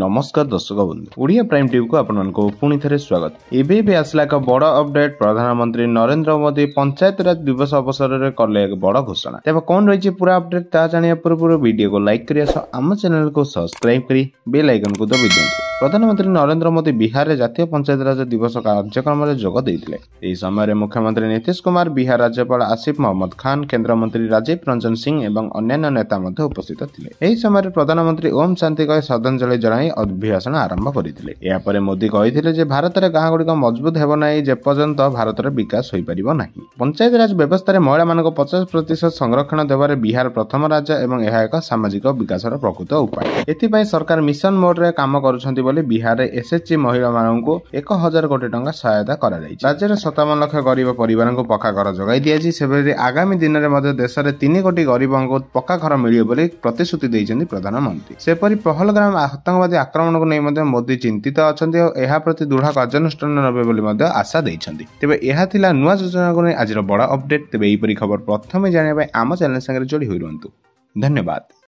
नमस्कार दर्शक बंधु ओडिया प्राइम टीवी को आपको पुणी थे स्वागत। एबे आसला एक बड़ अपडेट। प्रधानमंत्री नरेंद्र मोदी पंचायत राज दिवस अवसर में कले एक बड़ घोषणा। तेज कौन रही पूरा अपडेट ता जानिया पूर्व वीडियो को लाइक करिया सह आम चैनल को सब्सक्राइब करी बेल आइकन को दबाई दियंतु। प्रधानमंत्री नरेंद्र मोदी बिहार में जातीय पंचायत राज दिवस कार्यक्रम में जोग देते। यह समय मुख्यमंत्री नीतीश कुमार, बिहार राज्यपाल आसिफ मोहम्मद खान, केंद्र मंत्री राजीव रंजन सिंह और अन्य नेता उपस्थित थे। यह समय प्रधानमंत्री ओम शांति कही श्रद्धांजलि जनाई अभिभाषण आरंभ करते। यापर मोदी कही भारत में गाँ गुड़िक मजबूत हेब ना जेपर्यंत भारत में विकास हो पार ना। पंचायत राज व्यवस्था महिला मान 50% संरक्षण देवारे बिहार प्रथम राज्य और यह एक सामाजिक विकास प्रकृत उपाय। एथिपाई सरकार मिशन मोड रे काम करुछंती बोली बिहार एसएचजी महिला मानू 1000 कोटी टंका सहायता करा जायछि। राज्य में 57 लाख गरीब परिवार को पक्का घर जगाई दिया। से आगामी दिन में देश में 3 कोटी गरीब को पक्का घर मिलियो बोली प्रतिश्रुति देइछन्ती प्रधानमंत्री। सेपरि पहलगाम आतंकवादी आक्रमण को नहीं मोदी चिंतित अछन्ती और यह प्रति दृढ़ कार्यानुष्ठान नेबे बोली आशा देइछन्ती। तेबे यह थिला नुआ योजना को नहीं आज बड़ अपडेट। तेबे एहिपरि खबर प्रथमे जानिबा आम चैनल संगे जोड़ी होई रहंतु। धन्यवाद।